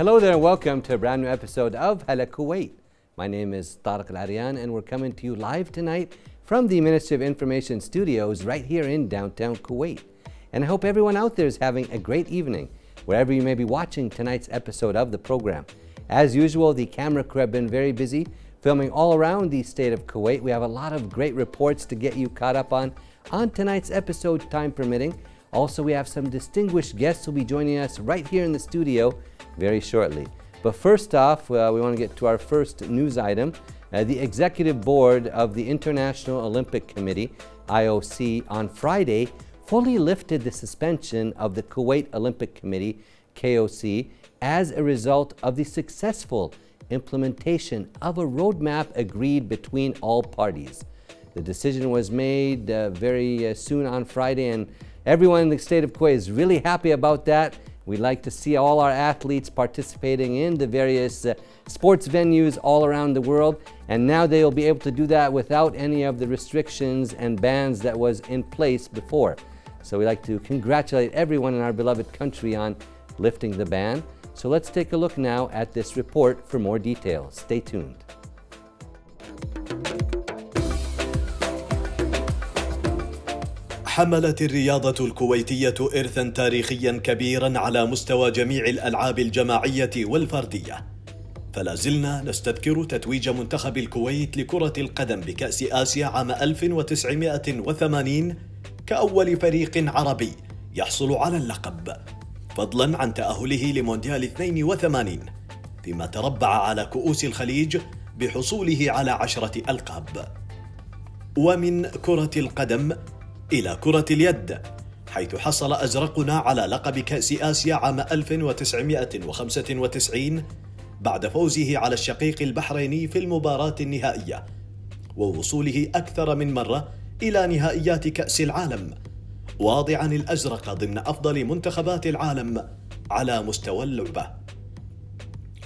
Hello there and welcome to a brand new episode of Hala Kuwait. My name is Tariq Al-Aryan and we're coming to you live tonight from the Ministry of Information studios right here in downtown Kuwait. And I hope everyone out there is having a great evening wherever you may be watching tonight's episode of the program. As usual, the camera crew have been very busy filming all around the state of Kuwait. We have a lot of great reports to get you caught up on tonight's episode, time permitting. Also, we have some distinguished guests who will be joining us right here in the studio very shortly. But first off, we want to get to our first news item. The Executive Board of the International Olympic Committee, IOC, on Friday fully lifted the suspension of the Kuwait Olympic Committee, KOC, as a result of the successful implementation of a roadmap agreed between all parties. The decision was made very soon on Friday, and everyone in the state of Kuwait is really happy about that. We'd like to see all our athletes participating in the various sports venues all around the world, and now they'll be able to do that without any of the restrictions and bans that was in place before. So we'd like to congratulate everyone in our beloved country on lifting the ban. So let's take a look now at this report for more details. Stay tuned. حملت الرياضة الكويتية إرثاً تاريخياً كبيراً على مستوى جميع الألعاب الجماعية والفردية. فلا زلنا نستذكر تتويج منتخب الكويت لكرة القدم بكأس آسيا عام 1980 كأول فريق عربي يحصل على اللقب، فضلاً عن تأهله لمونديال 82، فيما تربع على كؤوس الخليج بحصوله على 10 ألقاب. ومن كرة القدم إلى كرة اليد، حيث حصل أزرقنا على لقب كأس آسيا عام 1995 بعد فوزه على الشقيق البحريني في المباراة النهائية، ووصوله أكثر من مرة إلى نهائيات كأس العالم، واضعا الأزرق ضمن أفضل منتخبات العالم على مستوى اللعبة.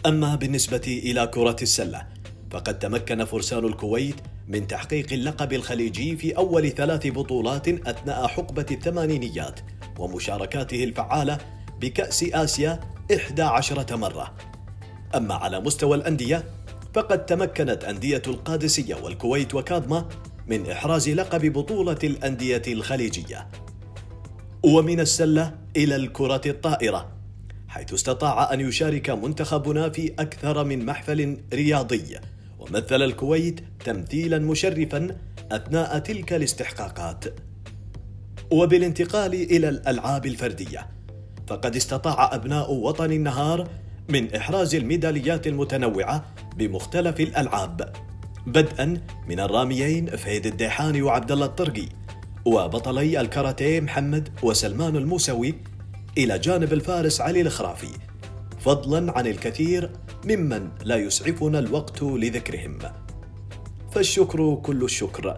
أما بالنسبة إلى كرة السلة، فقد تمكن فرسان الكويت من تحقيق اللقب الخليجي في أول 3 بطولات أثناء حقبة الثمانينيات، ومشاركاته الفعالة بكأس آسيا 11 مرة. أما على مستوى الأندية، فقد تمكنت أندية القادسية والكويت وكاظمة من إحراز لقب بطولة الأندية الخليجية. ومن السلة إلى الكرة الطائرة، حيث استطاع أن يشارك منتخبنا في أكثر من محفل رياضي، ومثل الكويت تمثيلا مشرفا أثناء تلك الاستحقاقات. وبالانتقال إلى الألعاب الفردية، فقد استطاع أبناء وطن النهار من إحراز الميداليات المتنوعة بمختلف الألعاب، بدءا من الراميين فهيد الديحاني وعبد الله الطرقي، وبطلي الكاراتيه محمد وسلمان الموسوي، إلى جانب الفارس علي الخرافي، فضلا عن الكثير ممن لا يسعفنا الوقت لذكرهم. فالشكر كل الشكر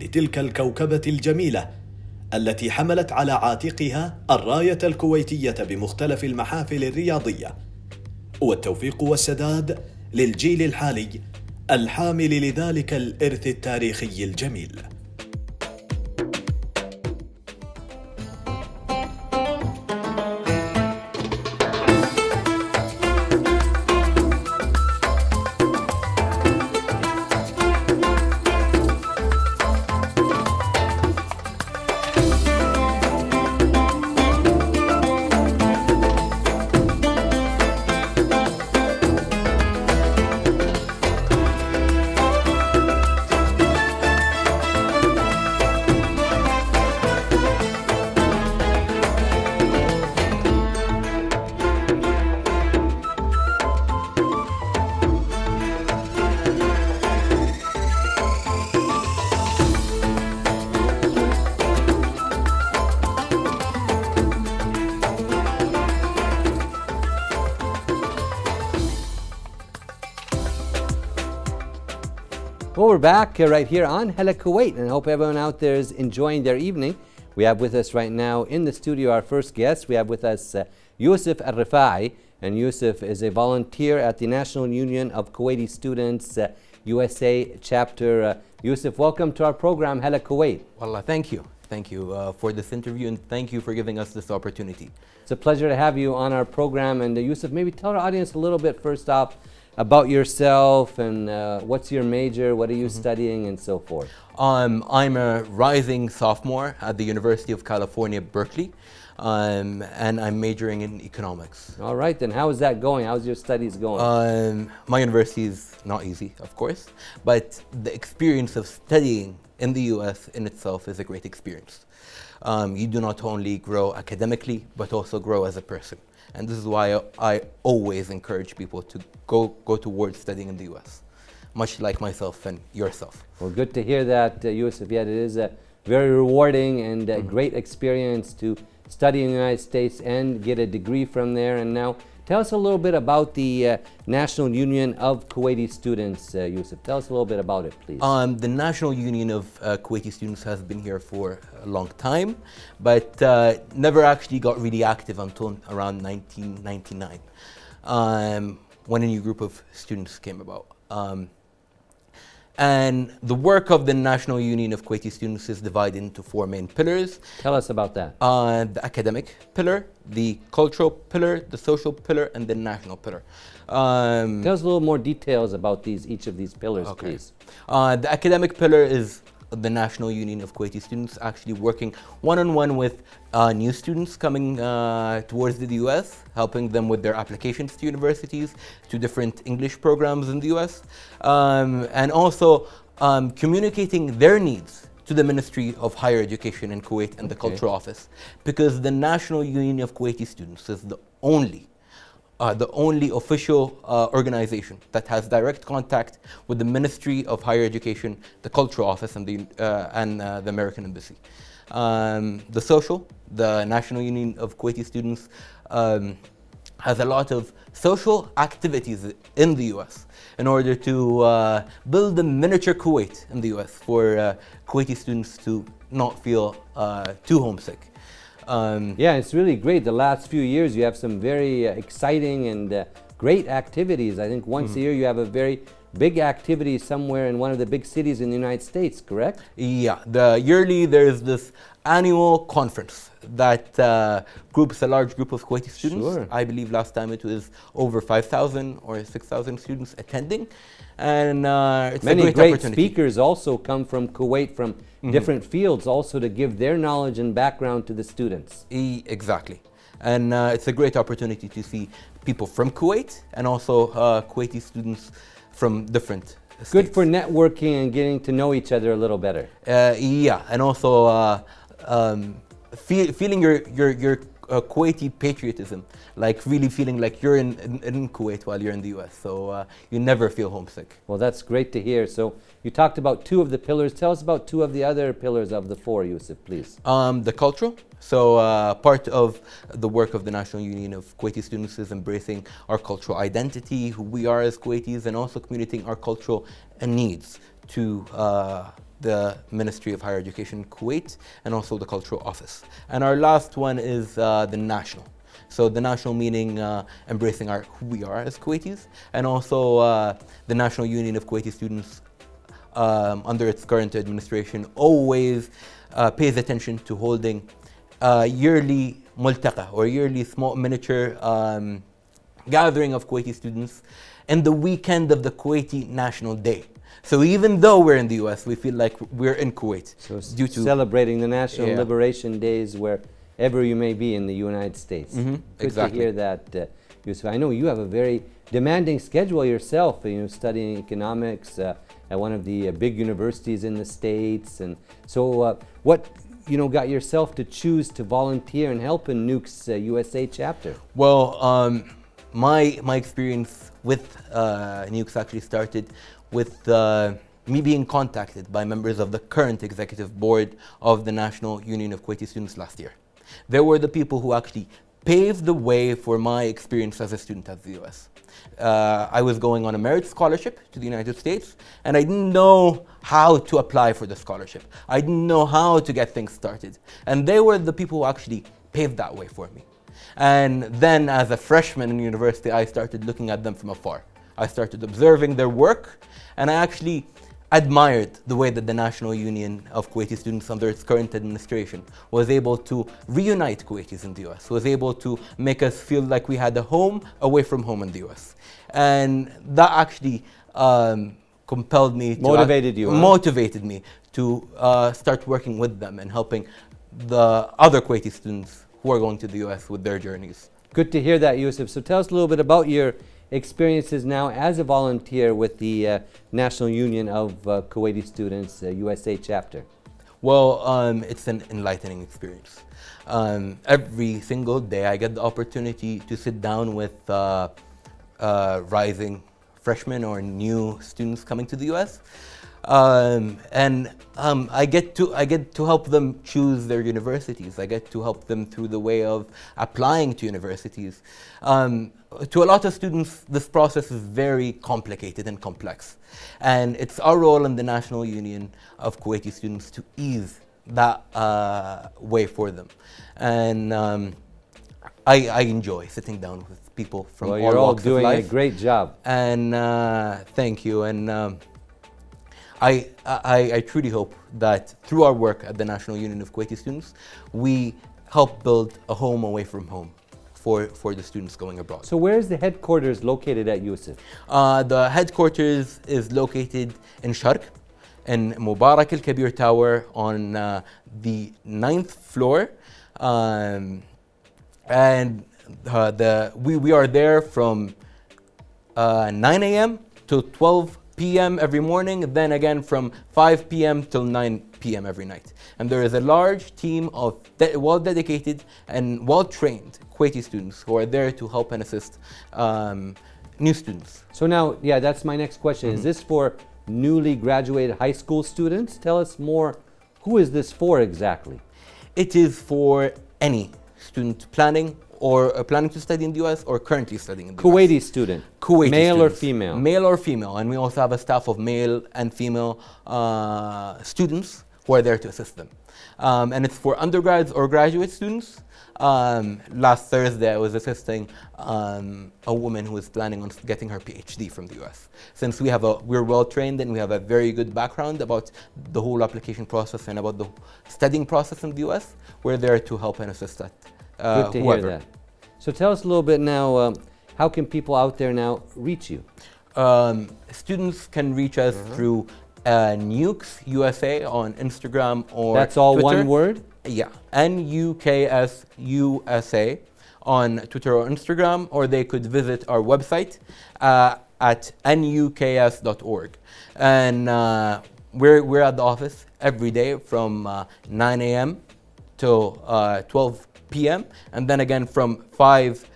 لتلك الكوكبة الجميلة التي حملت على عاتقها الراية الكويتية بمختلف المحافل الرياضية، والتوفيق والسداد للجيل الحالي الحامل لذلك الإرث التاريخي الجميل. Well, we're back right here on Hala Kuwait, and I hope everyone out there is enjoying their evening. We have with us right now in the studio our first guest. We have with us Yusuf Al-Rifai, and Yusuf is a volunteer at the National Union of Kuwaiti Students USA chapter. Yusuf, welcome to our program, Hala Kuwait. Wallah, thank you. Thank you for this interview, and thank you for giving us this opportunity. It's a pleasure to have you on our program. And Yusuf, maybe tell our audience a little bit first off about yourself and what's your major, what are you studying, and so forth. I'm a rising sophomore at the University of California, Berkeley, and I'm majoring in economics. All right, then how is that going? How's your studies going? My university is not easy, of course, but the experience of studying in the US in itself is a great experience. You do not only grow academically, but also grow as a person. And this is why I always encourage people to go towards studying in the US, much like myself and yourself. Well, good to hear that, Yusuf. Yeah, it is a very rewarding and great experience to study in the United States and get a degree from there. And now, tell us a little bit about the National Union of Kuwaiti Students, Yusuf. Tell us a little bit about it, please. The National Union of Kuwaiti Students has been here for a long time, but never actually got really active until around 1999, when a new group of students came about. And the work of the National Union of Kuwaiti Students is divided into four main pillars. Tell us about that. The academic pillar, the cultural pillar, the social pillar, and the national pillar. Tell us a little more details about each of these pillars, please. The academic pillar is the National Union of Kuwaiti Students actually working one-on-one with new students coming towards the US, helping them with their applications to universities, to different English programs in the US, and also communicating their needs to the Ministry of Higher Education in Kuwait and the Cultural Office, because the National Union of Kuwaiti Students is the only official organization that has direct contact with the Ministry of Higher Education, the Cultural Office, and the American Embassy. The social, the National Union of Kuwaiti Students has a lot of social activities in the US in order to build a miniature Kuwait in the US for Kuwaiti students to not feel too homesick. Yeah, it's really great. The last few years you have some very exciting and great activities. I think once a year you have a very big activity somewhere in one of the big cities in the United States, correct? Yeah, yearly there's this annual conference that groups a large group of Kuwaiti students. Sure. I believe last time it was over 5,000 or 6,000 students attending. And it's many a great great opportunity. speakers also come from Kuwait from different fields also to give their knowledge and background to the students. Exactly. And it's a great opportunity to see people from Kuwait and also Kuwaiti students from different states. Good for networking and getting to know each other a little better. Yeah, and also feeling your Kuwaiti patriotism, like really feeling like you're in Kuwait while you're in the US, so you never feel homesick. Well, that's great to hear. So you talked about two of the pillars. Tell us about two of the other pillars of the four, Yusuf, please. The cultural. So part of the work of the National Union of Kuwaiti Students is embracing our cultural identity, who we are as Kuwaitis, and also communicating our cultural needs to the Ministry of Higher Education in Kuwait and also the Cultural Office. And our last one is the national. So the national meaning embracing who we are as Kuwaitis, and also the National Union of Kuwaiti Students under its current administration always pays attention to holding yearly multaqa, or yearly small miniature gathering of Kuwaiti students in the weekend of the Kuwaiti National Day. So even though we're in the US, we feel like we're in Kuwait. So due to celebrating the National Liberation Days wherever you may be in the United States. Good exactly. to hear that, Yusuf. I know you have a very demanding schedule yourself, studying economics at one of the big universities in the States. And so what got yourself to choose to volunteer and help in Nuke's USA chapter? Well, my experience with Nukes actually started with me being contacted by members of the current executive board of the National Union of Kuwaiti Students last year. They were the people who actually paved the way for my experience as a student at the US. I was going on a merit scholarship to the United States, and I didn't know how to apply for the scholarship. I didn't know how to get things started. And they were the people who actually paved that way for me. And then as a freshman in university, I started looking at them from afar. I started observing their work, and I actually admired the way that the National Union of Kuwaiti Students under its current administration was able to reunite Kuwaitis in the US, was able to make us feel like we had a home away from home in the US. And that actually compelled me to motivated me to start working with them and helping the other Kuwaiti students who are going to the US with their journeys. Good to hear that, Yusuf. So tell us a little bit about your experiences now as a volunteer with the National Union of Kuwaiti Students USA chapter. Well, it's an enlightening experience. Every single day I get the opportunity to sit down with rising freshmen or new students coming to the US. I get to help them choose their universities. I get to help them through the way of applying to universities. To a lot of students, this process is very complicated and complex. And it's our role in the National Union of Kuwaiti Students to ease that way for them. And I enjoy sitting down with people from all walks of life. You're all doing a great job. And thank you. And I truly hope that through our work at the National Union of Kuwaiti Students, we help build a home away from home for the students going abroad. So where is the headquarters located at Yusuf? The headquarters is located in Sharq, in Mubarak Al-Kabir Tower on the 9th floor. We are there from 9 a.m. to 12 p.m. every morning, then again from 5 p.m. till 9 p.m. every night. And there is a large team of well-dedicated and well-trained Kuwaiti students who are there to help and assist new students. So now, yeah, that's my next question. Is this for newly graduated high school students? Tell us more. Who is this for exactly? It is for any student planning to study in the US or currently studying in the Kuwaiti US. student. Kuwaiti male students. or female? Male or female. And we also have a staff of male and female students who are there to assist them. And it's for undergrads or graduate students. Last Thursday, I was assisting a woman who is planning on getting her PhD from the US. Since we're well trained and we have a very good background about the whole application process and about the studying process in the US, we're there to help and assist that. Good to hear that. So tell us a little bit now, how can people out there now reach you? Students can reach us through Nukes USA on Instagram or That's all Twitter. one word? Yeah, NUKS USA on Twitter or Instagram, or they could visit our website at nuks.org. And we're at the office every day from 9 a.m. till 12 p.m. and then again from 5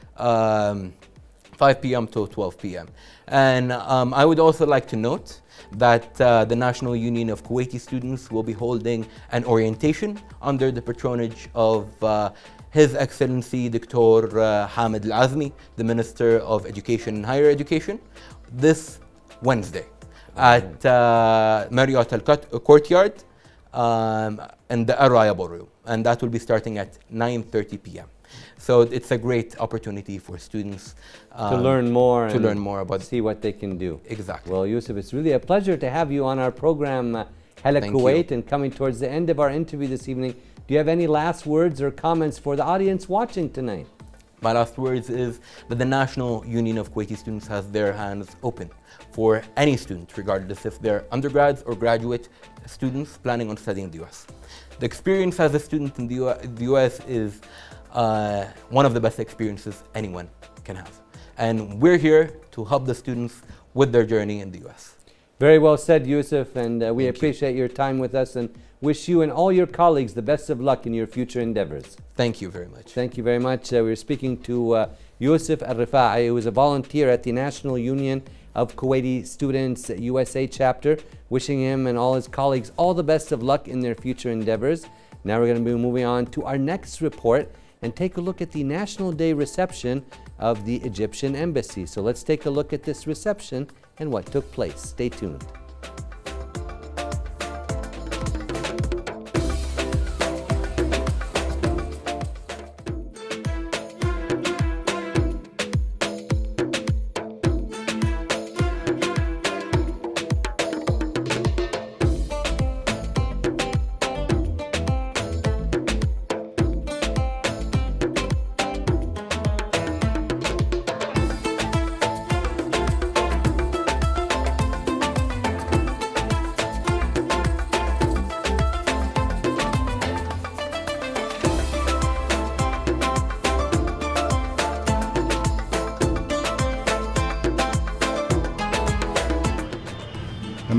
p.m. to 12 p.m. And I would also like to note that the National Union of Kuwaiti Students will be holding an orientation under the patronage of His Excellency Dr. Hamid Al-Azmi, the Minister of Education and Higher Education, this Wednesday at Marriott Courtyard in the Araya Ballroom. And that will be starting at 9:30 p.m. So it's a great opportunity for students to learn more about see what they can do. Exactly. Well, Yusuf, it's really a pleasure to have you on our program, Hala Kuwait, and coming towards the end of our interview this evening. Do you have any last words or comments for the audience watching tonight? My last words is that the National Union of Kuwaiti Students has their hands open for any student, regardless if they're undergrads or graduate students planning on studying in the US. The experience as a student in the US is one of the best experiences anyone can have. And we're here to help the students with their journey in the US. Very well said, Yusuf, and we appreciate your time with us and wish you and all your colleagues the best of luck in your future endeavors. Thank you very much. Thank you very much. We were speaking to Yusuf Al-Rifa'i, who is a volunteer at the National Union of Kuwaiti Students USA chapter, wishing him and all his colleagues all the best of luck in their future endeavors. Now we're going to be moving on to our next report and take a look at the National Day reception of the Egyptian Embassy. So let's take a look at this reception and what took place. Stay tuned.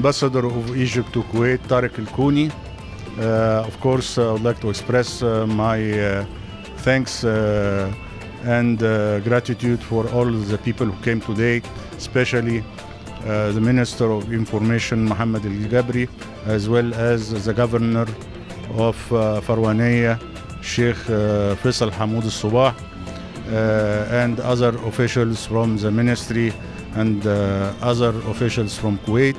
Ambassador of Egypt to Kuwait, Tariq Al-Kouni. Of course, I would like to express my thanks and gratitude for all the people who came today, especially the Minister of Information, Mohammed Al-Gabri, as well as the Governor of Farwaniyya, Sheikh Faisal Hamoud Al-Subah, and other officials from the ministry and other officials from Kuwait.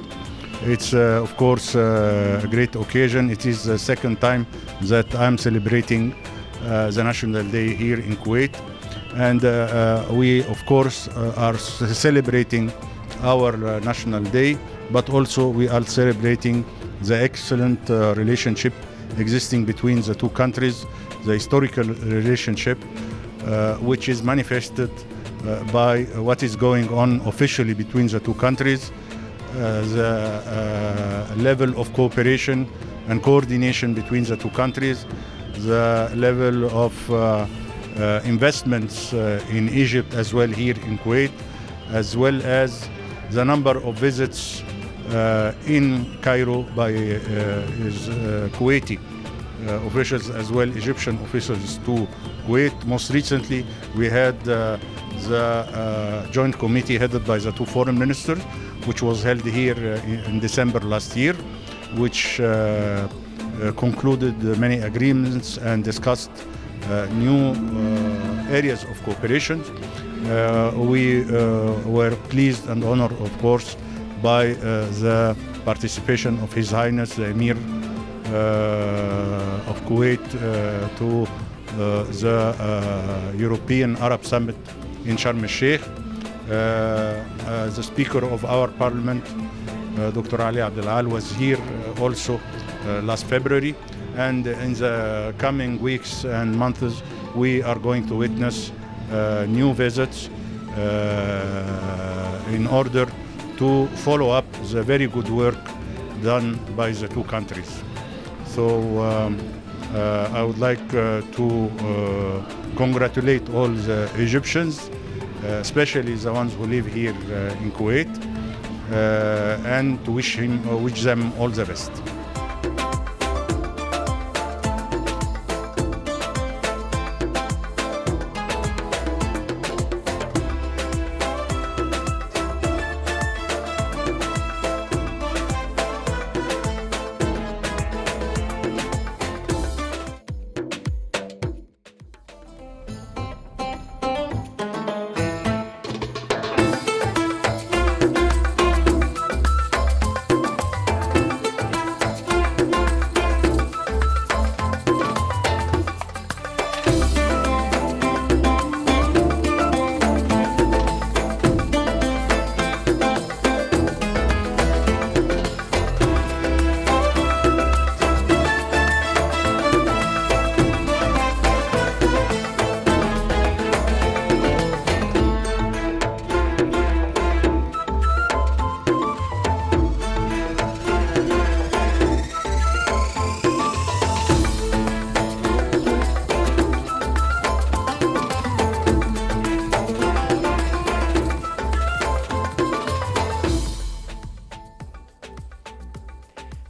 It's of course a great occasion. It is the second time that I'm celebrating the National Day here in Kuwait, and we of course are celebrating our National Day, but also we are celebrating the excellent relationship existing between the two countries, the historical relationship which is manifested by what is going on officially between the two countries, the level of cooperation and coordination between the two countries, the level of investments in Egypt as well here in Kuwait, as well as the number of visits in Cairo by Kuwaiti officials as well Egyptian officials to Kuwait. Most recently we had the joint committee headed by the two foreign ministers, which was held here in December last year, which concluded many agreements and discussed new areas of cooperation. We were pleased and honored, of course, by the participation of His Highness the Emir of Kuwait to the European Arab Summit in Sharm el-Sheikh. The Speaker of our Parliament, Dr. Ali Abdel Al, was here also last February, and in the coming weeks and months we are going to witness new visits in order to follow up the very good work done by the two countries. So I would like to congratulate all the Egyptians, especially the ones who live here in Kuwait, and to wish them all the best.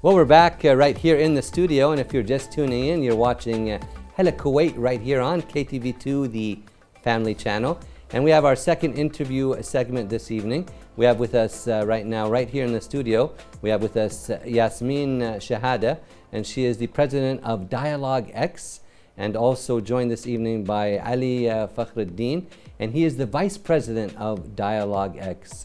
Well, we're back right here in the studio, and if you're just tuning in, you're watching Hala Kuwait right here on KTV2, the family channel. And we have our second interview segment this evening. We have with us right now, right here in the studio, we have with us Yasmin Shahada, and she is the president of Dialogue X, and also joined this evening by Ali Fakhruddin, and he is the vice president of Dialogue X.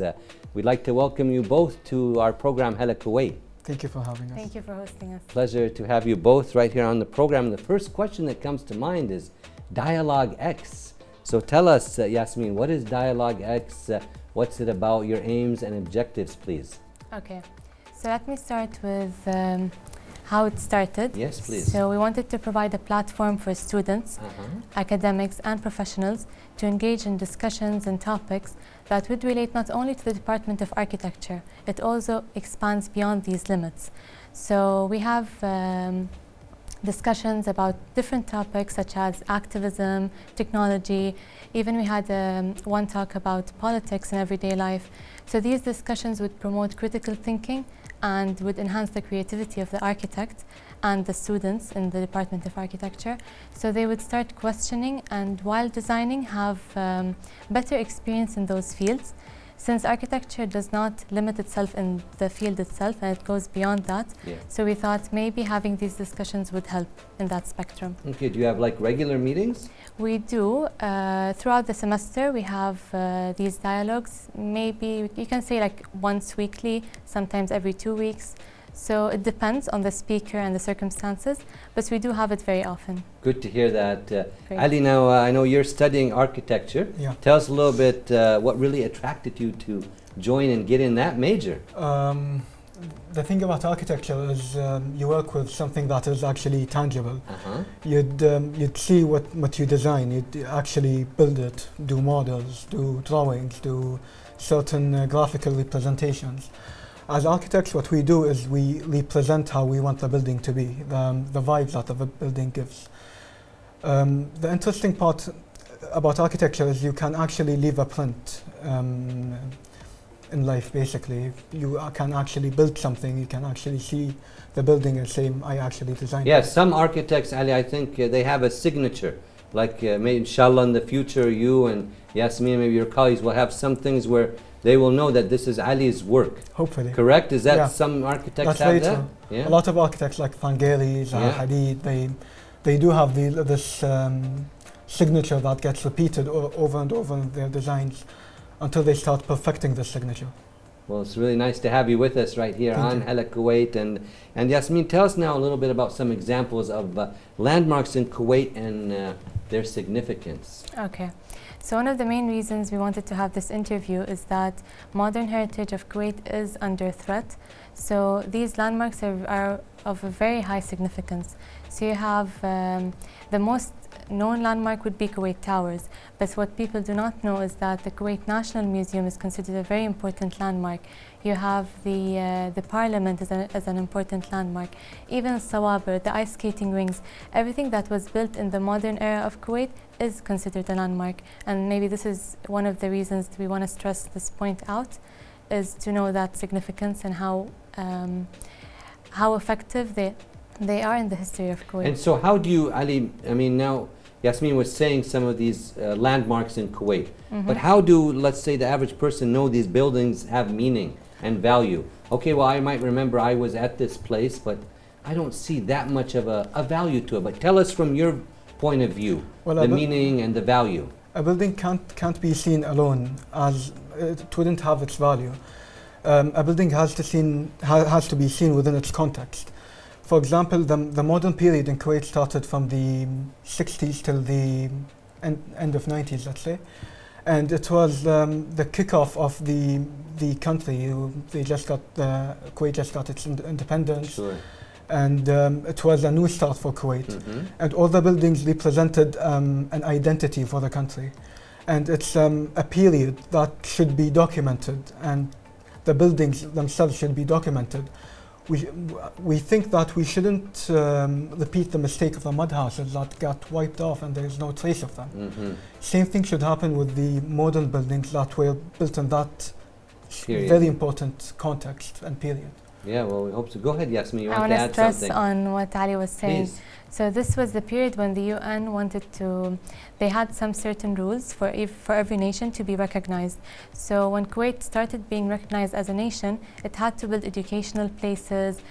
We'd like to welcome you both to our program, Hala Kuwait. Thank you for having us. Thank you for hosting us. Pleasure to have you both right here on the program. The first question that comes to mind is Dialogue X. So tell us, Yasmin, what is Dialogue X? What's it about? Your aims and objectives, please. Okay, so let me start with how it started. Yes, please. So we wanted to provide a platform for students, academics and professionals to engage in discussions and topics that would relate not only to the Department of Architecture, it also expands beyond these limits. So we have discussions about different topics such as activism, technology. Even we had one talk about politics and everyday life. So these discussions would promote critical thinking and would enhance the creativity of the architect and the students in the Department of Architecture. So they would start questioning and while designing have better experience in those fields. Since architecture does not limit itself in the field itself and it goes beyond that, so we thought maybe having these discussions would help in that spectrum. Okay, do you have like regular meetings? We do. Throughout the semester we have these dialogues, maybe you can say like once weekly, sometimes every 2 weeks. So it depends on the speaker and the circumstances, but we do have it very often. Good to hear that. Ali, now I know you're studying architecture. Yeah. Tell us a little bit what really attracted you to join and get in that major. The thing about architecture is you work with something that is actually tangible. You'd see what you design, you'd actually build it, do models, do drawings, do certain graphical representations. As architects, what we do is we represent how we want the building to be, the vibes that the building gives. The interesting part about architecture is you can actually leave a print in life, basically. You can actually build something, you can actually see the building and say, I actually designed it. Yes, some architects, Ali, I think they have a signature. Like maybe inshallah in the future, you and Yasmin, maybe your colleagues will have some things where they will know that this is Ali's work. Hopefully. Correct? Is that some architects That's have very that? true. Yeah. A lot of architects like Fangeli, Hadid, they do have this signature that gets repeated over and over in their designs until they start perfecting the signature. Well, it's really nice to have you with us right here on Hala Kuwait. And Yasmin, tell us now a little bit about some examples of landmarks in Kuwait and their significance. Okay. So one of the main reasons we wanted to have this interview is that modern heritage of Kuwait is under threat. So these landmarks are of a very high significance. So you have the most known landmark would be Kuwait Towers, but what people do not know is that the Kuwait National Museum is considered a very important landmark. You have the parliament as an important landmark. Even Sawaber, the ice skating rings, everything that was built in the modern era of Kuwait is considered a landmark. And maybe this is one of the reasons we want to stress this point out, is to know that significance and how effective they are in the history of Kuwait. And so how do you, Ali, I mean now Yasmin was saying some of these landmarks in Kuwait, but how do, let's say, the average person know these buildings have meaning and value? Okay, well, I might remember I was at this place, but I don't see that much of a value to it. But tell us from your point of view, the meaning and the value. A building can't be seen alone, as it wouldn't have its value. A building has to be seen within its context. For example, the modern period in Kuwait started from the 60s till the end of 90s, let's say. And it was the kickoff of the country. Kuwait just got its independence. Sure. And it was a new start for Kuwait. And all the buildings represented an identity for the country. And it's a period that should be documented, and the buildings themselves should be documented. We think that we shouldn't repeat the mistake of the mud houses that got wiped off and there is no trace of them. Same thing should happen with the modern buildings that were built in that very important context and period. Yeah, well, we hope so. Go ahead, Yasmin, you I want to want add to stress something? on what Ali was saying. Please. So this was the period when the UN wanted to, they had some certain rules for every nation to be recognized. So when Kuwait started being recognized as a nation, it had to build educational places,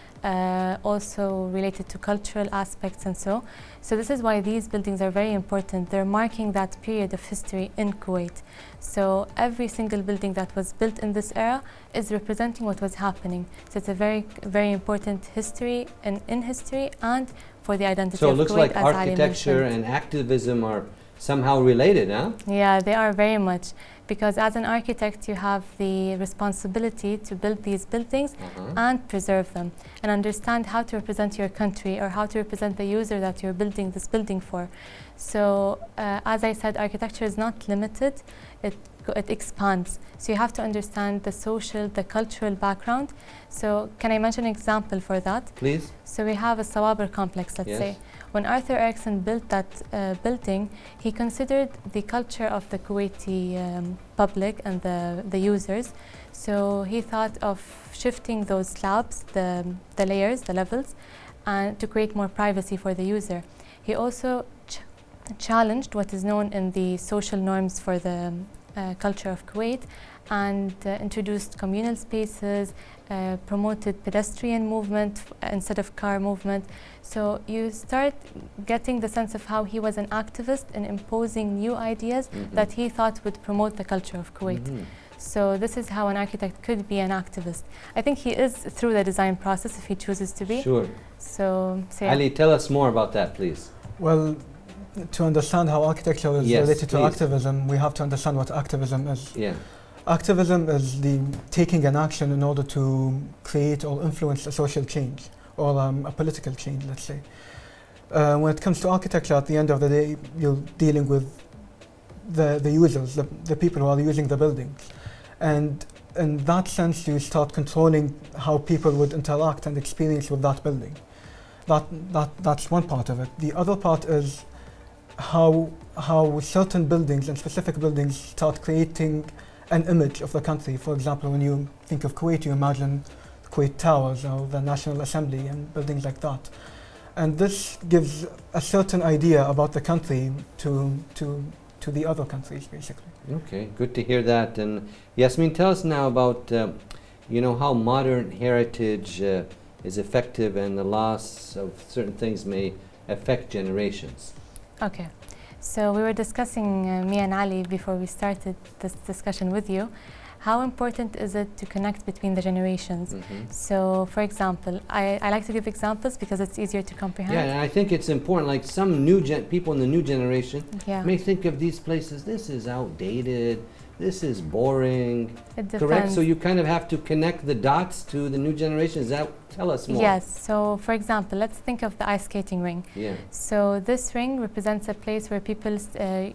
also related to cultural aspects and so. So this is why these buildings are very important. They're marking that period of history in Kuwait. So every single building that was built in this era is representing what was happening. So it's a very, very important history in history and for the identity of Kuwait. So it looks like architecture and activism are somehow related, huh? Yeah, they are very much. Because as an architect, you have the responsibility to build these buildings and preserve them and understand how to represent your country or how to represent the user that you're building this building for. So as I said, architecture is not limited. It it expands. So you have to understand the social, the cultural background. So can I mention an example for that? Please. So we have a Sawaber complex, let's Yes. say. When Arthur Erickson built that building, he considered the culture of the Kuwaiti public and the users. So he thought of shifting those slabs, the layers, the levels, and to create more privacy for the user. He also challenged what is known in the social norms for the culture of Kuwait, and introduced communal spaces, promoted pedestrian movement instead of car movement. So you start getting the sense of how he was an activist in imposing new ideas that he thought would promote the culture of Kuwait. So this is how an architect could be an activist. I think he is through the design process if he chooses to be. Sure. So yeah. Ali, tell us more about that, please. Well, to understand how architecture is Yes, related to please. activism, we have to understand what activism is. Yeah. Activism is the taking an action in order to create or influence a social change or a political change, let's say. When it comes to architecture, at the end of the day, you're dealing with the users, the people who are using the buildings. And in that sense, you start controlling how people would interact and experience with that building. That's one part of it. The other part is how certain buildings and specific buildings start creating an image of the country. For example, when you think of Kuwait, you imagine Kuwait Towers or the National Assembly and buildings like that. And this gives a certain idea about the country to the other countries, basically. Okay, good to hear that. And Yasmin, tell us now about how modern heritage is effective and the loss of certain things may affect generations. Okay, so we were discussing, me and Ali, before we started this discussion with you, how important is it to connect between the generations? So, for example, I like to give examples because it's easier to comprehend. Yeah, and I think it's important, like some new people in the new generation Yeah. may think of these places, this is outdated, this is boring, It correct? depends. So you kind of have to connect the dots to the new generation. Tell us more. Yes, so for example, let's think of the ice skating ring. Yeah. So this ring represents a place where people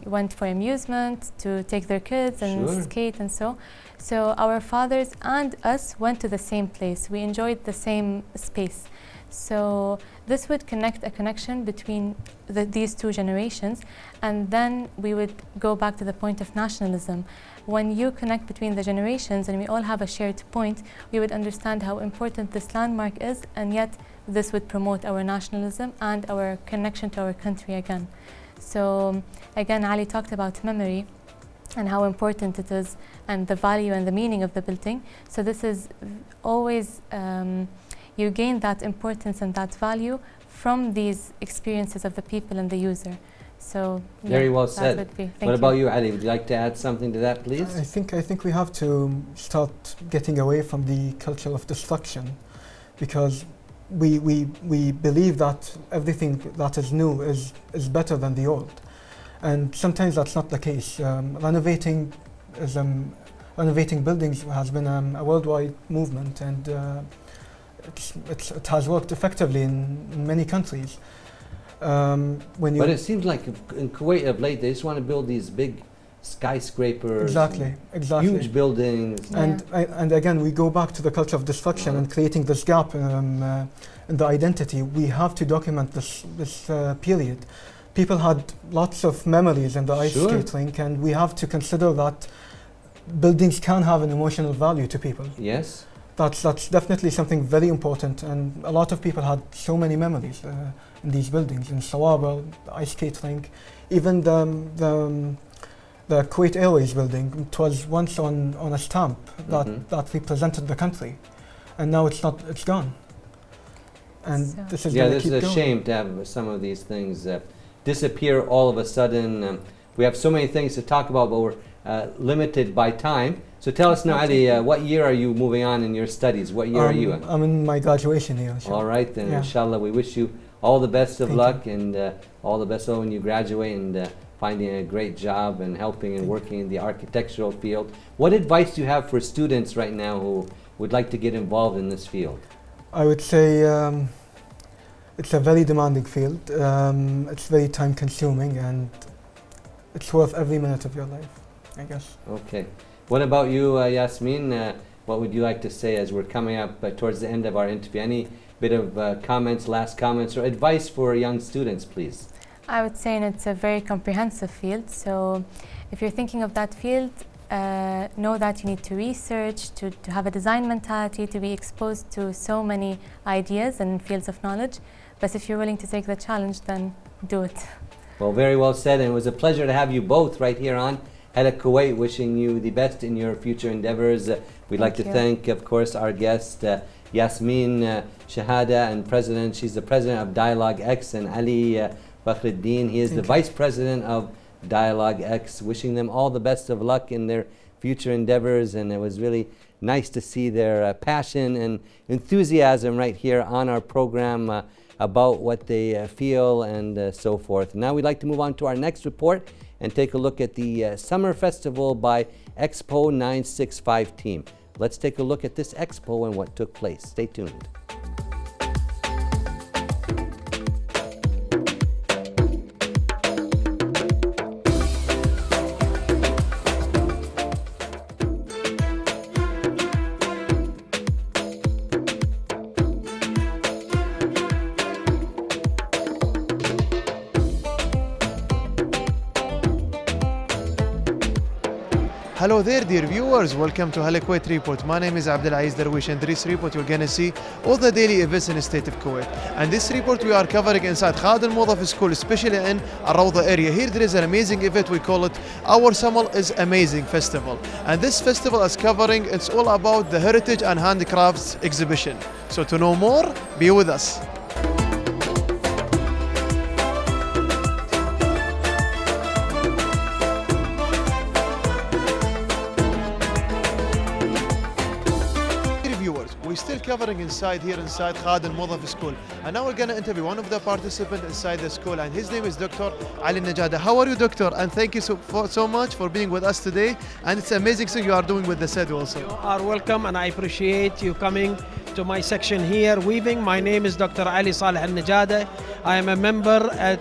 went for amusement, to take their kids and Sure. skate and so. So our fathers and us went to the same place. We enjoyed the same space. So this would connect a connection between these two generations, and then we would go back to the point of nationalism. When you connect between the generations and we all have a shared point, we would understand how important this landmark is, and yet this would promote our nationalism and our connection to our country again. So again, Ali talked about memory and how important it is, and the value and the meaning of the building. So this is always, you gain that importance and that value from these experiences of the people and the user. So Very well that said. would be. What about you, Ali? Would you like to add something to that, please? I think we have to start getting away from the culture of destruction, because we believe that everything that is new is better than the old, and sometimes that's not the case. Renovating buildings has been a worldwide movement, and it has worked effectively in many countries. But it seems like in Kuwait of late, they just want to build these big skyscrapers. Exactly. Huge buildings. And again, we go back to the culture of destruction and creating this gap in the identity. We have to document this period. People had lots of memories in the ice skate rink, and we have to consider that buildings can have an emotional value to people. Yes. That's definitely something very important, and a lot of people had so many memories in these buildings, in Sawaber, the ice skate rink, even the Kuwait Airways building. It was once on a stamp that represented the country, and now it's not. It's gone. And So this is this is a shame to have some of these things disappear all of a sudden. We have so many things to talk about, but we're limited by time. So tell us now, Ali, what year are you moving on in your studies? What year are you in? I'm in my graduation year. All right, then, Yeah. inshallah, we wish you all the best of Thank luck and all the best when you graduate and finding a great job and helping and working in the architectural field. What advice do you have for students right now who would like to get involved in this field? I would say it's a very demanding field. It's very time consuming, and it's worth every minute of your life. I guess. Okay. What about you, Yasmin? What would you like to say as we're coming up towards the end of our interview? Any bit of comments, last comments, or advice for young students, please? I would say it's a very comprehensive field. So if you're thinking of that field, know that you need to research, to have a design mentality, to be exposed to so many ideas and fields of knowledge. But if you're willing to take the challenge, then do it. Well, very well said, and it was a pleasure to have you both right here on Hala Kuwait, wishing you the best in your future endeavors. We'd like to thank, of course, our guest, Yasmin Shahada, and President. She's the President of Dialogue X, and Ali Bakhruddin. He is the Vice President of Dialogue X, wishing them all the best of luck in their future endeavors. And it was really nice to see their passion and enthusiasm right here on our program about what they feel and so forth. Now we'd like to move on to our next report and take a look at the Summer Festival by Expo 965 team. Let's take a look at this expo and what took place. Stay tuned. Hello there, dear viewers. Welcome to Hala Kuwait Report. My name is Abdulaziz Darwish, and this report you're gonna see all the daily events in the state of Kuwait. And this report we are covering inside Khalid al School, especially in Al-Rawda area. Here there is an amazing event. We call it Our Summer is Amazing Festival. And this festival is covering, it's all about the heritage and handicrafts exhibition. So to know more, be with us. We're still covering inside Khalid al School, and now we're going to interview one of the participants inside the school, and his name is Dr. Ali Najada. How are you, Doctor? And thank you so much for being with us today, and it's amazing thing you are doing with the SED also. You are welcome, and I appreciate you coming to my section here, weaving. My name is Dr. Ali Saleh Al Najada. I am a member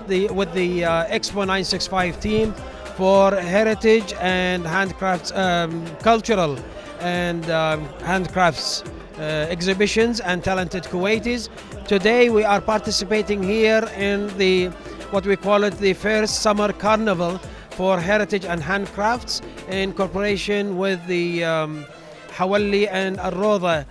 with the Expo 965 team for heritage and handcrafts, cultural and handcrafts exhibitions and talented Kuwaitis. Today we are participating here in what we call it the first summer carnival for heritage and handcrafts in cooperation with the Hawali and Al-Rawda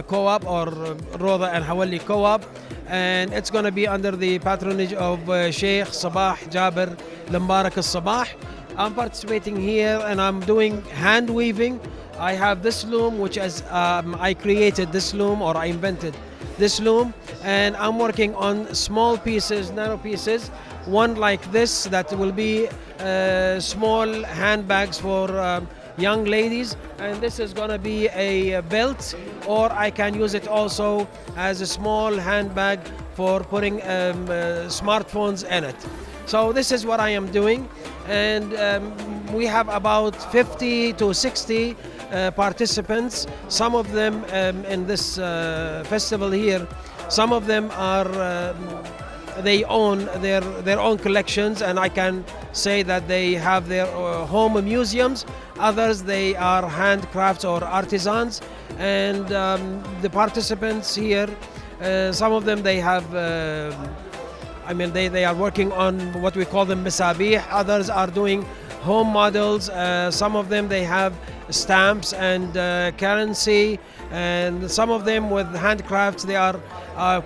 co-op, or Rawda and Hawali co-op, and it's going to be under the patronage of Sheikh Sabah Jaber Lambarak al-Sabah. I'm participating here and I'm doing hand weaving. I have this loom, which is I created this loom, or I invented this loom, and I'm working on small pieces, narrow pieces, one like this that will be small handbags for young ladies, and this is going to be a belt, or I can use it also as a small handbag for putting smartphones in it. So this is what I am doing, and we have about 50 to 60 participants. Some of them in this festival here, some of them are they own their own collections, and I can say that they have their home museums. Others, they are handcrafts or artisans, and the participants here, some of them they have they are working on what we call them misabih. Others are doing home models. Some of them they have stamps and currency, and some of them with handcrafts they are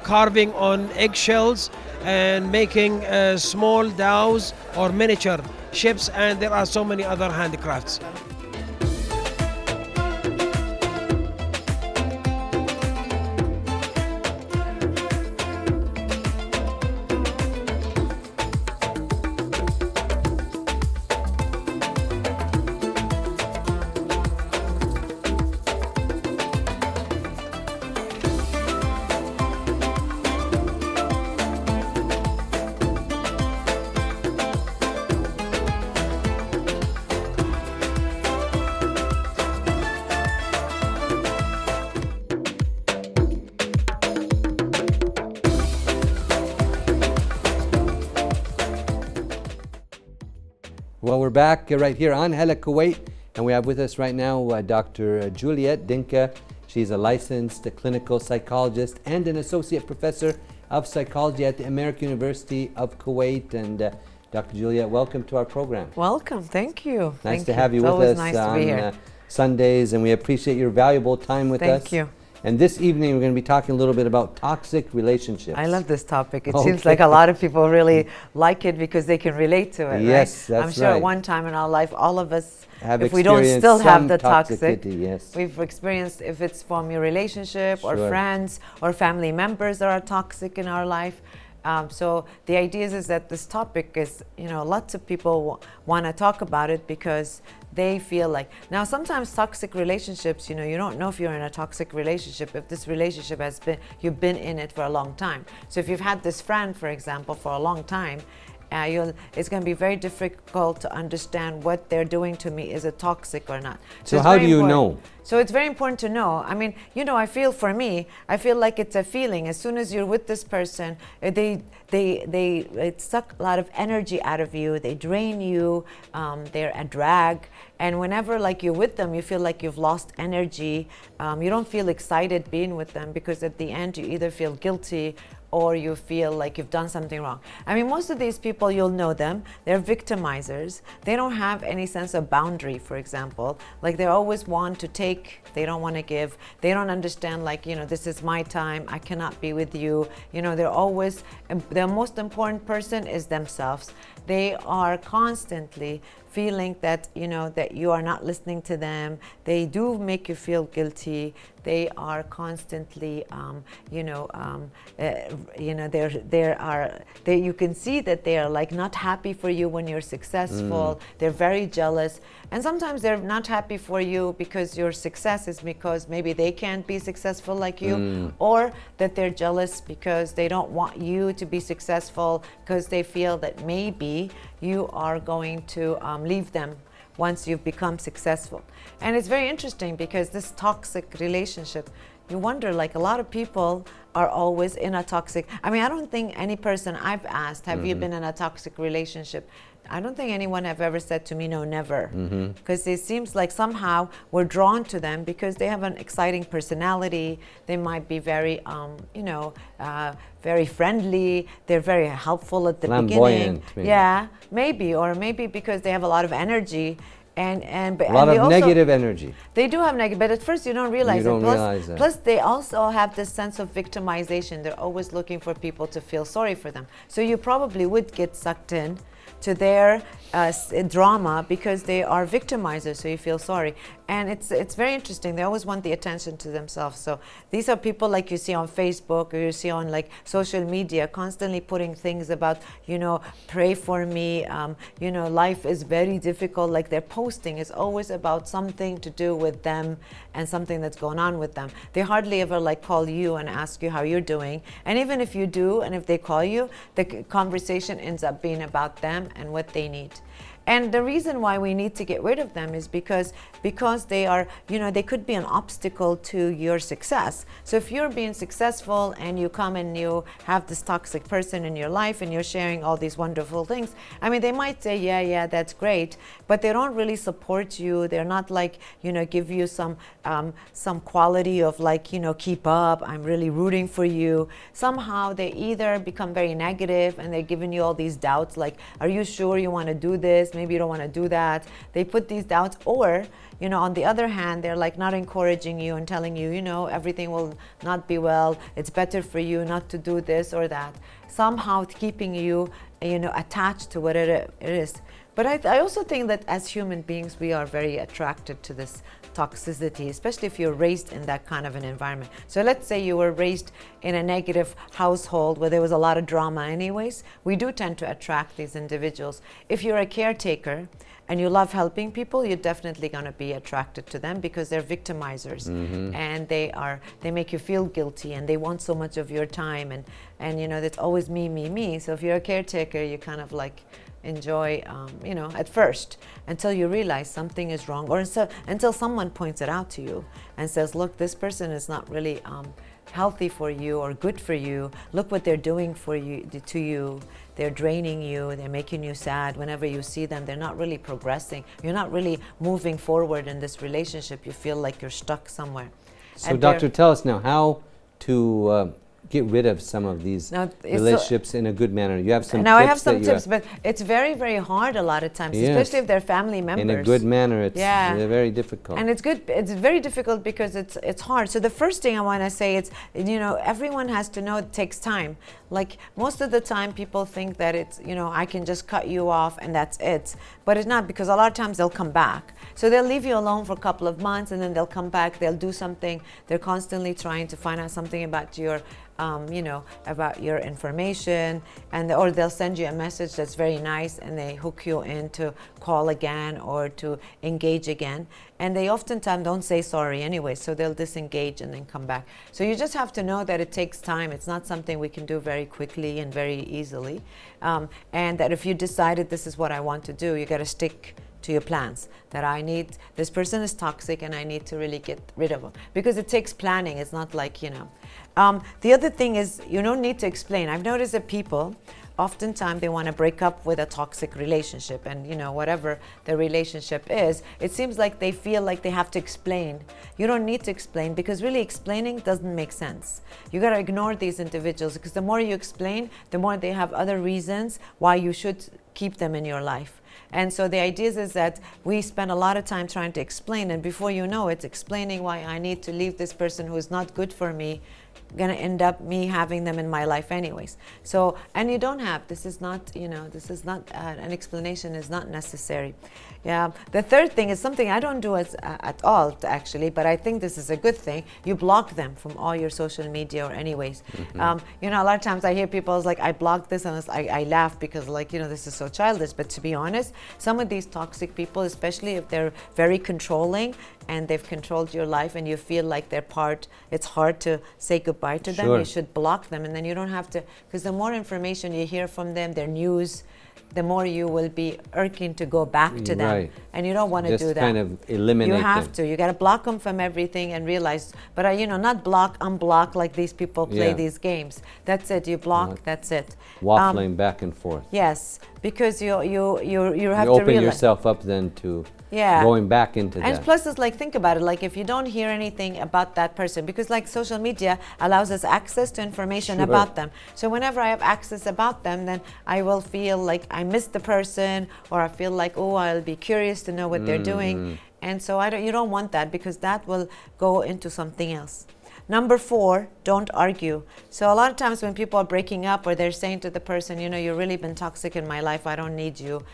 carving on eggshells and making small dhows or miniature ships, and there are so many other handicrafts. Well, we're back right here on Hala Kuwait, and we have with us right now Dr. Juliet Dinka. She's a licensed clinical psychologist and an associate professor of psychology at the American University of Kuwait. And Dr. Juliet, welcome to our program. Welcome, thank you. Nice to have you with us nice to on be here. Sundays, and we appreciate your valuable time with us. Thank you. And this evening, we're going to be talking a little bit about toxic relationships. I love this topic. It Okay. seems like a lot of people really like it because they can relate to it, Yes, right? that's I'm sure right. at one time in our life, all of us, Have if we don't experienced still have some the toxic, toxicity, yes. we've experienced, if it's from your relationship or Sure. friends or family members that are toxic in our life. So the idea is that this topic is, lots of people want to talk about it because they feel like, now sometimes toxic relationships, you don't know if you're in a toxic relationship, if this relationship has been, you've been in it for a long time. So if you've had this friend, for example, for a long time, it's going to be very difficult to understand what they're doing to me. Is it toxic or not? So it's how very do you important. know? So it's very important to know. I mean, I feel for me, I feel like it's a feeling. As soon as you're with this person, it suck a lot of energy out of you. They drain you. They're a drag. And whenever you're with them, you feel like you've lost energy. You don't feel excited being with them because at the end you either feel guilty or you feel like you've done something wrong. I mean, most of these people, you'll know them, they're victimizers. They don't have any sense of boundary, for example. Like they always want to take, they don't want to give. They don't understand this is my time, I cannot be with you. They're always, the most important person is themselves. They are constantly feeling that that you are not listening to them. They do make you feel guilty. They are constantly you can see that they are not happy for you when you're successful. They're very jealous, and sometimes they're not happy for you because your success is because maybe they can't be successful like you, or that they're jealous because they don't want you to be successful because they feel that maybe you are going to leave them once you've become successful. And it's very interesting because this toxic relationship, you wonder, a lot of people are always in a toxic, I mean, I don't think any person I've asked, have you been in a toxic relationship? I don't think anyone have ever said to me, no, never. Because it seems like somehow we're drawn to them because they have an exciting personality. They might be very, very friendly. They're very helpful at the beginning. Maybe. Yeah, maybe, or maybe because they have a lot of energy. And a lot of negative energy. They do have negative, but at first you don't realize it. Plus, they also have this sense of victimization. They're always looking for people to feel sorry for them. So you probably would get sucked in to their drama because they are victimizers, so you feel sorry. And it's very interesting. They always want the attention to themselves. So these are people like you see on Facebook or you see on social media, constantly putting things about, pray for me, life is very difficult. Like their posting is always about something to do with them and something that's going on with them. They hardly ever call you and ask you how you're doing. And even if you do, and if they call you, the conversation ends up being about them and what they need. And the reason why we need to get rid of them is because they are, they could be an obstacle to your success. So if you're being successful and you come and you have this toxic person in your life and you're sharing all these wonderful things, I mean, they might say, yeah, that's great, but they don't really support you. They're not give you some quality of keep up, I'm really rooting for you. Somehow they either become very negative and they're giving you all these doubts, are you sure you want to do this? Maybe you don't want to do that. They put these doubts, or on the other hand, they're not encouraging you and telling you, everything will not be well. It's better for you not to do this or that. Somehow keeping you, attached to what it is. But I also think that as human beings, we are very attracted to this toxicity, especially if you're raised in that kind of an environment. So let's say you were raised in a negative household where there was a lot of drama anyways, we do tend to attract these individuals. If you're a caretaker and you love helping people, you're definitely going to be attracted to them because they're victimizers, and they make you feel guilty and they want so much of your time, and it's always me. So if you're a caretaker, you kind of enjoy, at first, until you realize something is wrong, or until someone points it out to you and says, look, this person is not really healthy for you or good for you. Look what they're doing for you, to you. They're draining you, they're making you sad. Whenever you see them, they're not really progressing. You're not really moving forward in this relationship. You feel like you're stuck somewhere. So, And doctor, tell us now how to get rid of some of these Now, it's relationships in a good manner. You have some now tips I have some that you tips, but it's very, very hard a lot of times, Yes. especially if they're family members. in a good manner. It's Yeah. very difficult. And it's good. It's very difficult because it's hard. So the first thing I want to say is, everyone has to know it takes time. Like most of the time, people think that it's, I can just cut you off and that's it. But it's not, because a lot of times they'll come back. So they'll leave you alone for a couple of months and then they'll come back. They'll do something. They're constantly trying to find out something about your about your information, or they'll send you a message that's very nice and they hook you in to call again or to engage again. And they oftentimes don't say sorry anyway, so they'll disengage and then come back. So you just have to know that it takes time. It's not something we can do very quickly and very easily. And that if you decided this is what I want to do, you got to stick to your plans, that this person is toxic and I need to really get rid of them, because it takes planning. It's not like, the other thing is, you don't need to explain. I've noticed that people oftentimes they want to break up with a toxic relationship, and whatever the relationship is, it seems like they feel like they have to explain. You don't need to explain, because really explaining doesn't make sense. You got to ignore these individuals, because the more you explain, the more they have other reasons why you should keep them in your life. And so the idea is that we spend a lot of time trying to explain, and before you know it, explaining why I need to leave this person who is not good for me, going to end up me having them in my life anyways. So, and you don't have, this is not, an explanation is not necessary. Yeah. The third thing is something I don't do at all, actually, but I think this is a good thing. You block them from all your social media or anyways. Mm-hmm. A lot of times I hear people like, I blocked this, and I laugh because this is so childish. But to be honest, some of these toxic people, especially if they're very controlling and they've controlled your life and you feel like they're part, it's hard to say goodbye to them. Sure. You should block them, and then you don't have to, because the more information you hear from them, their news, the more you will be irking to go back to them. Right. And you don't want to do that. Just kind of eliminate You have them. to. You got to block them from everything and realize, but not block, unblock like these people play these games. That's it. You block, that's it. Waffling back and forth. Yes, because you have You to open realize. yourself up then to going back into And that. plus, it's like, think about it, like if you don't hear anything about that person, because like social media allows us access to information Sure. about them. So whenever I have access about them, then I will feel like I miss the person, or I feel like, oh, I'll be curious to know what they're doing. And so you don't want that, because that will go into something else. Number 4, don't argue. So a lot of times when people are breaking up, or they're saying to the person, you've really been toxic in my life, I don't need you.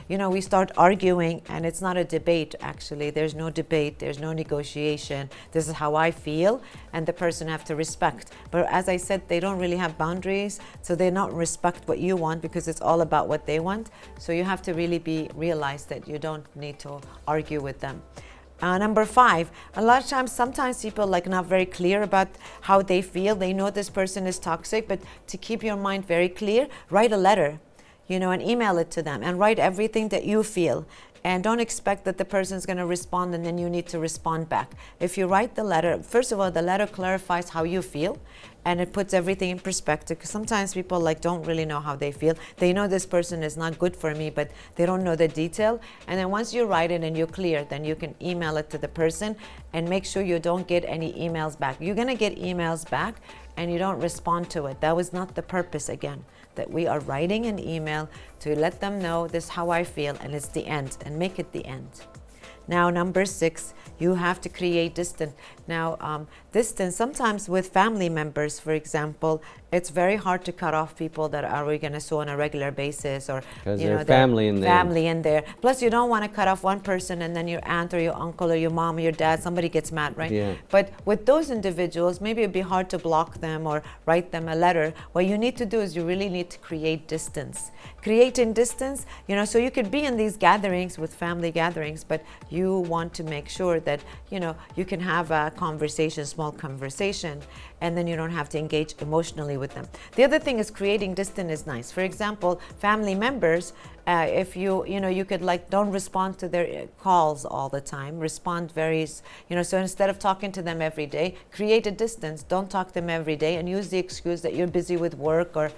We start arguing, and it's not a debate, actually. There's no debate, there's no negotiation. This is how I feel, and the person have to respect. But as I said, they don't really have boundaries, so they not respect what you want, because it's all about what they want. So you have to really realize that you don't need to argue with them. Number 5, a lot of times, sometimes people not very clear about how they feel. They know this person is toxic, but to keep your mind very clear, write a letter, and email it to them, and write everything that you feel. And don't expect that the person is going to respond and then you need to respond back. If you write the letter, first of all, the letter clarifies how you feel, and it puts everything in perspective, because sometimes people don't really know how they feel. They know this person is not good for me, but they don't know the detail. And then once you write it and you're clear, then you can email it to the person, and make sure you don't get any emails back. You're going to get emails back and you don't respond to it. That was not the purpose, again, that we are writing an email to let them know this is how I feel, and it's the end, and make it the end. Now, number 6, you have to create distance. Now, distance, sometimes with family members, for example, it's very hard to cut off people that are we going to see on a regular basis, or their family in there. Family in there. Plus, you don't want to cut off one person and then your aunt or your uncle or your mom or your dad, somebody gets mad, right? Yeah. But with those individuals, maybe it'd be hard to block them or write them a letter. What you need to do is you really need to create distance. Creating distance, so you could be in these gatherings with family gatherings, but you want to make sure that you can have a conversation, small conversation, and then you don't have to engage emotionally with them. The other thing is creating distance is nice. For example, family members, if you could like don't respond to their calls all the time, respond very, so instead of talking to them every day, create a distance, don't talk to them every day, and use the excuse that you're busy with work or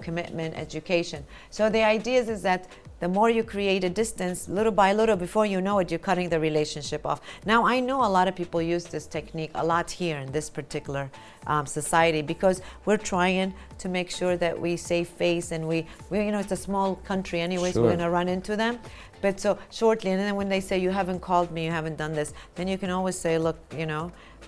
commitment, education. So the idea is that the more you create a distance, little by little, before you know it, you're cutting the relationship off. Now, I know a lot of people use this technique a lot here in this particular society, because we're trying to make sure that we save face, and we it's a small country anyways, Sure. we're going to run into them. But so shortly, and then when they say, you haven't called me, you haven't done this, then you can always say, look,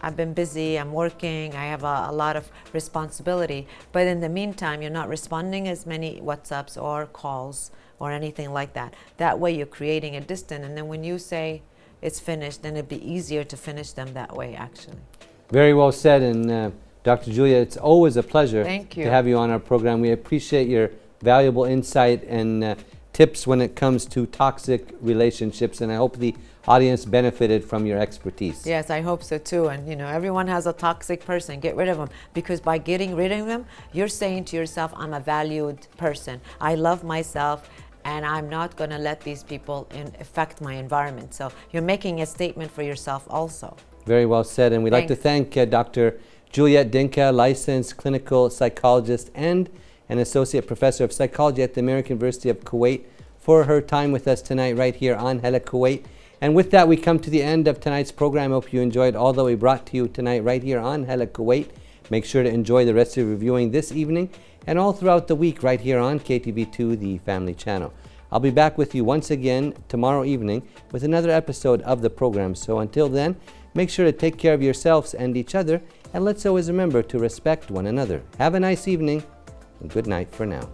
I've been busy, I'm working, I have a lot of responsibility. But in the meantime, you're not responding as many WhatsApps or calls or anything like that. That way you're creating a distance, and then when you say it's finished, then it'd be easier to finish them that way, actually. Very well said. And Dr. Julia, it's always a pleasure Thank you. to have you on our program. We appreciate your valuable insight and tips when it comes to toxic relationships, and I hope the audience benefited from your expertise. Yes, I hope so too. And everyone has a toxic person. Get rid of them, because by getting rid of them, you're saying to yourself, I'm a valued person. I love myself, and I'm not going to let these people affect my environment. So you're making a statement for yourself also. Very well said. And we'd like to thank Dr. Juliet Dinka, licensed clinical psychologist and an associate professor of psychology at the American University of Kuwait, for her time with us tonight right here on Hala Kuwait. And with that, we come to the end of tonight's program. I hope you enjoyed all that we brought to you tonight right here on Hala Kuwait. Make sure to enjoy the rest of your viewing this evening and all throughout the week right here on KTV2, the family channel. I'll be back with you once again tomorrow evening with another episode of the program. So until then, make sure to take care of yourselves and each other, and let's always remember to respect one another. Have a nice evening, and good night for now.